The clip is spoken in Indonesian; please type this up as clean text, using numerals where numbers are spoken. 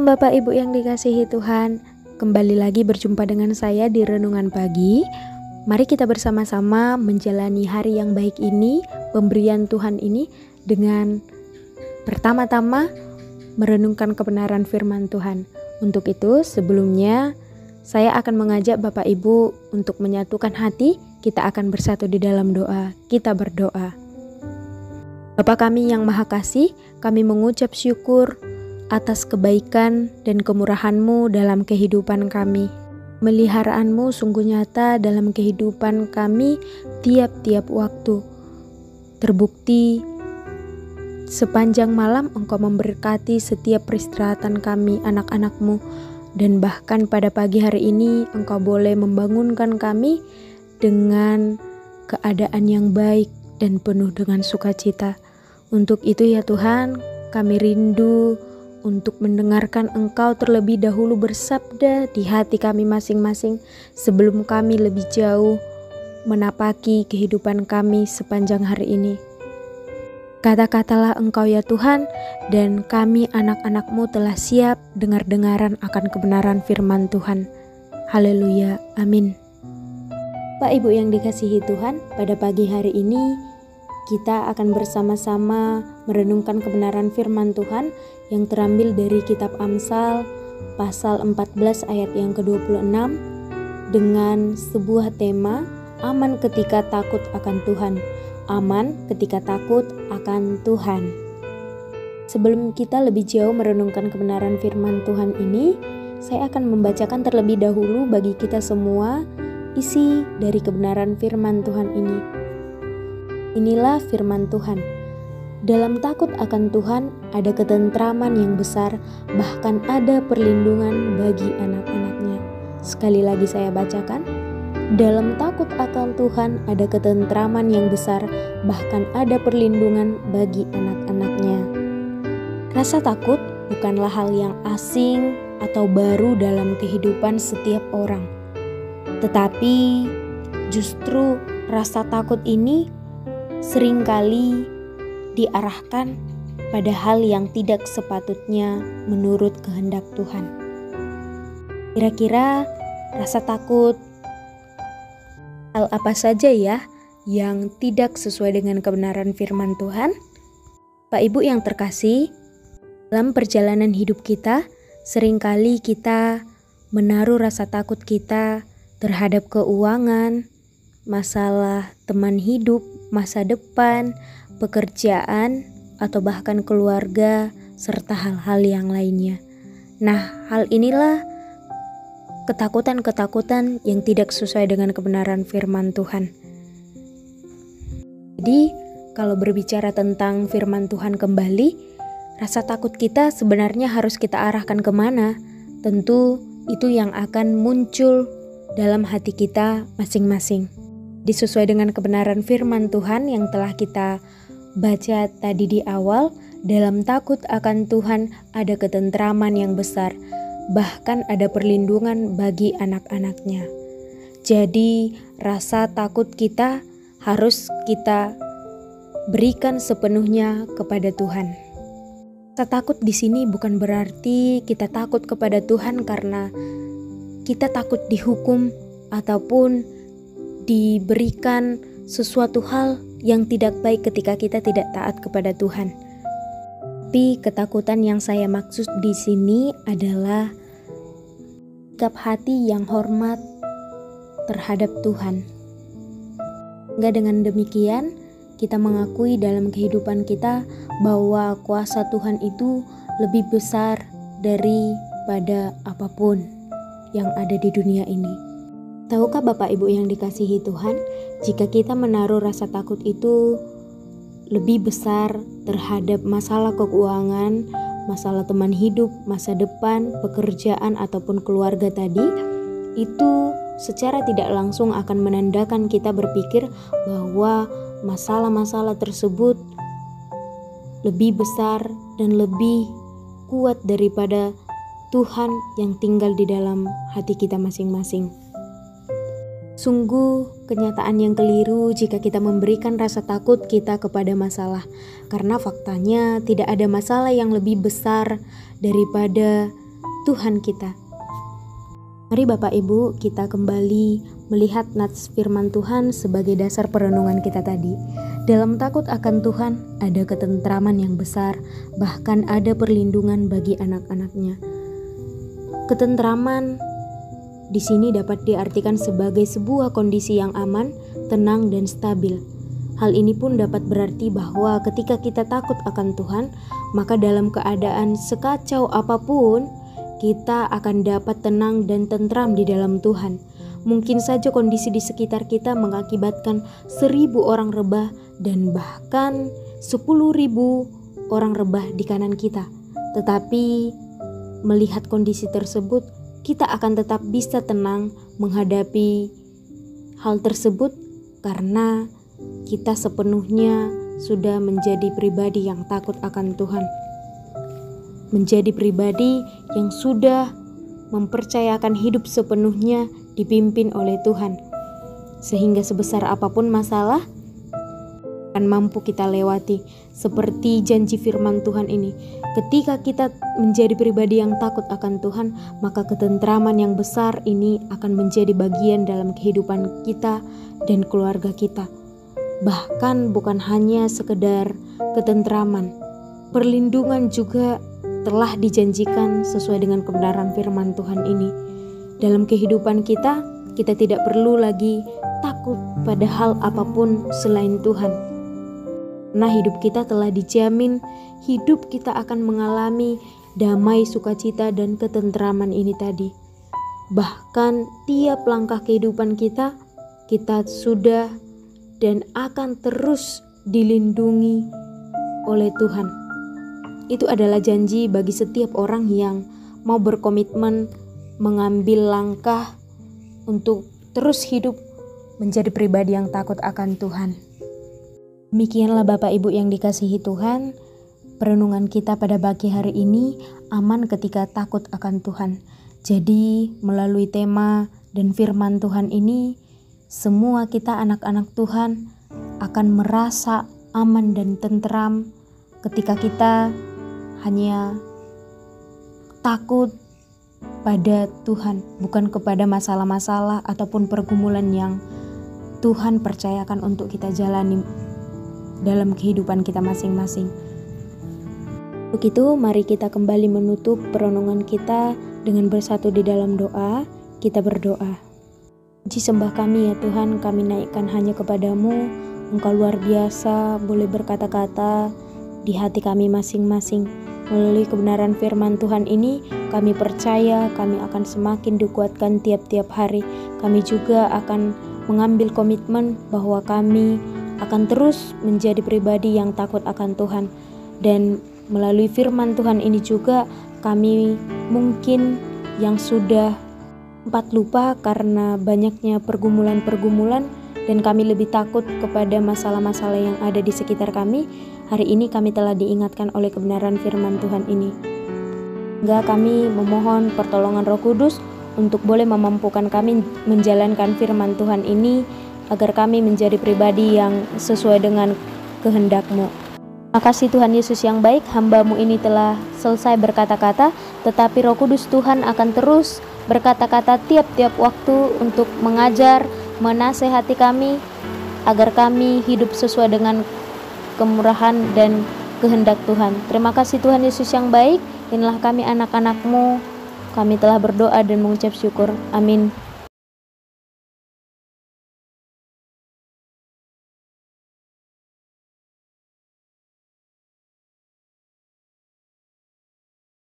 Bapak Ibu yang dikasihi Tuhan, kembali lagi berjumpa dengan saya di Renungan Pagi. Mari kita bersama-sama menjalani hari yang baik ini, pemberian Tuhan ini, dengan pertama-tama merenungkan kebenaran firman Tuhan. Untuk itu, sebelumnya saya akan mengajak Bapak Ibu untuk menyatukan hati. Kita akan bersatu di dalam doa. Kita berdoa. Bapa kami yang Maha Kasih, kami mengucap syukur atas kebaikan dan kemurahan-Mu dalam kehidupan kami. Meliharaanmu sungguh nyata dalam kehidupan kami tiap-tiap waktu. Terbukti sepanjang malam Engkau memberkati setiap peristirahatan kami anak-anak-Mu, dan bahkan pada pagi hari ini Engkau boleh membangunkan kami dengan keadaan yang baik dan penuh dengan sukacita. Untuk itu ya Tuhan, kami rindu untuk mendengarkan Engkau terlebih dahulu bersabda di hati kami masing-masing sebelum kami lebih jauh menapaki kehidupan kami sepanjang hari ini. Kata-katalah Engkau ya Tuhan, dan kami anak-anak-Mu telah siap dengar-dengaran akan kebenaran firman Tuhan. Haleluya, amin. Pak Ibu yang dikasihi Tuhan, pada pagi hari ini kita akan bersama-sama merenungkan kebenaran firman Tuhan yang terambil dari kitab Amsal pasal 14 ayat yang ke-26 dengan sebuah tema, aman ketika takut akan Tuhan. Aman ketika takut akan Tuhan. Sebelum kita lebih jauh merenungkan kebenaran firman Tuhan ini, saya akan membacakan terlebih dahulu bagi kita semua isi dari kebenaran firman Tuhan ini. Inilah firman Tuhan. Dalam takut akan Tuhan ada ketentraman yang besar, bahkan ada perlindungan bagi anak-anaknya. Sekali lagi saya bacakan. Dalam takut akan Tuhan ada ketentraman yang besar, bahkan ada perlindungan bagi anak-anaknya. Rasa takut bukanlah hal yang asing atau baru dalam kehidupan setiap orang. Tetapi justru rasa takut ini seringkali diarahkan pada hal yang tidak sepatutnya menurut kehendak Tuhan. Kira-kira rasa takut hal apa saja ya yang tidak sesuai dengan kebenaran firman Tuhan? Pak Ibu yang terkasih, dalam perjalanan hidup kita, seringkali kita menaruh rasa takut kita terhadap keuangan, masalah teman hidup, masa depan, pekerjaan, atau bahkan keluarga, serta hal-hal yang lainnya. Nah, hal inilah ketakutan-ketakutan yang tidak sesuai dengan kebenaran firman Tuhan. Jadi, kalau berbicara tentang firman Tuhan kembali, rasa takut kita sebenarnya harus kita arahkan kemana? Tentu itu yang akan muncul dalam hati kita masing-masing. Disesuai dengan kebenaran firman Tuhan yang telah kita baca tadi di awal, dalam takut akan Tuhan ada ketentraman yang besar, bahkan ada perlindungan bagi anak-anaknya. Jadi rasa takut kita harus kita berikan sepenuhnya kepada Tuhan. Rasa takut di sini bukan berarti kita takut kepada Tuhan karena kita takut dihukum ataupun diberikan sesuatu hal yang tidak baik ketika kita tidak taat kepada Tuhan. Tapi ketakutan yang saya maksud di sini adalah sikap hati yang hormat terhadap Tuhan. Hingga dengan demikian, kita mengakui dalam kehidupan kita bahwa kuasa Tuhan itu lebih besar daripada apapun yang ada di dunia ini. Tahukah Bapak Ibu yang dikasihi Tuhan, jika kita menaruh rasa takut itu lebih besar terhadap masalah keuangan, masalah teman hidup, masa depan, pekerjaan, ataupun keluarga tadi, itu secara tidak langsung akan menandakan kita berpikir bahwa masalah-masalah tersebut lebih besar dan lebih kuat daripada Tuhan yang tinggal di dalam hati kita masing-masing. Sungguh kenyataan yang keliru jika kita memberikan rasa takut kita kepada masalah, karena faktanya tidak ada masalah yang lebih besar daripada Tuhan kita. Mari Bapak Ibu kita kembali melihat nats firman Tuhan sebagai dasar perenungan kita tadi. Dalam takut akan Tuhan ada ketentraman yang besar, bahkan ada perlindungan bagi anak-anaknya. Ketentraman di sini dapat diartikan sebagai sebuah kondisi yang aman, tenang, dan stabil. Hal ini pun dapat berarti bahwa ketika kita takut akan Tuhan, maka dalam keadaan sekacau apapun, kita akan dapat tenang dan tentram di dalam Tuhan. Mungkin saja kondisi di sekitar kita mengakibatkan 1.000 orang rebah dan bahkan 10.000 orang rebah di kanan kita. Tetapi melihat kondisi tersebut, kita akan tetap bisa tenang menghadapi hal tersebut karena kita sepenuhnya sudah menjadi pribadi yang takut akan Tuhan. Menjadi pribadi yang sudah mempercayakan hidup sepenuhnya dipimpin oleh Tuhan. Sehingga sebesar apapun masalah akan mampu kita lewati. Seperti janji firman Tuhan ini, ketika kita menjadi pribadi yang takut akan Tuhan, maka ketentraman yang besar ini akan menjadi bagian dalam kehidupan kita dan keluarga kita. Bahkan bukan hanya sekedar ketentraman, perlindungan juga telah dijanjikan sesuai dengan kebenaran firman Tuhan ini. Dalam kehidupan kita tidak perlu lagi takut pada hal apapun selain Tuhan. Karena hidup kita telah dijamin, hidup kita akan mengalami damai, sukacita, dan ketentraman ini tadi. Bahkan tiap langkah kehidupan kita sudah dan akan terus dilindungi oleh Tuhan. Itu adalah janji bagi setiap orang yang mau berkomitmen mengambil langkah untuk terus hidup menjadi pribadi yang takut akan Tuhan. Demikianlah Bapak Ibu yang dikasihi Tuhan, perenungan kita pada pagi hari ini aman ketika takut akan Tuhan. Jadi melalui tema dan firman Tuhan ini, semua kita anak-anak Tuhan akan merasa aman dan tentram ketika kita hanya takut pada Tuhan, bukan kepada masalah-masalah ataupun pergumulan yang Tuhan percayakan untuk kita jalani dalam kehidupan kita masing-masing. Begitu, mari kita kembali menutup perenungan kita dengan bersatu di dalam doa. Kita berdoa. Puji sembah kami ya Tuhan, kami naikkan hanya kepadamu. Engkau luar biasa, boleh berkata-kata di hati kami masing-masing. Melalui kebenaran firman Tuhan ini, kami percaya kami akan semakin dikuatkan tiap-tiap hari. Kami juga akan mengambil komitmen bahwa kami akan terus menjadi pribadi yang takut akan Tuhan. Dan melalui firman Tuhan ini juga kami mungkin yang sudah sempat lupa karena banyaknya pergumulan-pergumulan dan kami lebih takut kepada masalah-masalah yang ada di sekitar kami. Hari ini kami telah diingatkan oleh kebenaran firman Tuhan ini. Sehingga kami memohon pertolongan Roh Kudus untuk boleh memampukan kami menjalankan firman Tuhan ini agar kami menjadi pribadi yang sesuai dengan kehendak-Mu. Terima kasih Tuhan Yesus yang baik, hamba-Mu ini telah selesai berkata-kata, tetapi Roh Kudus Tuhan akan terus berkata-kata tiap-tiap waktu untuk mengajar, menasehati kami agar kami hidup sesuai dengan kemurahan dan kehendak Tuhan. Terima kasih Tuhan Yesus yang baik. Inilah kami anak-anak-Mu. Kami telah berdoa dan mengucap syukur. Amin.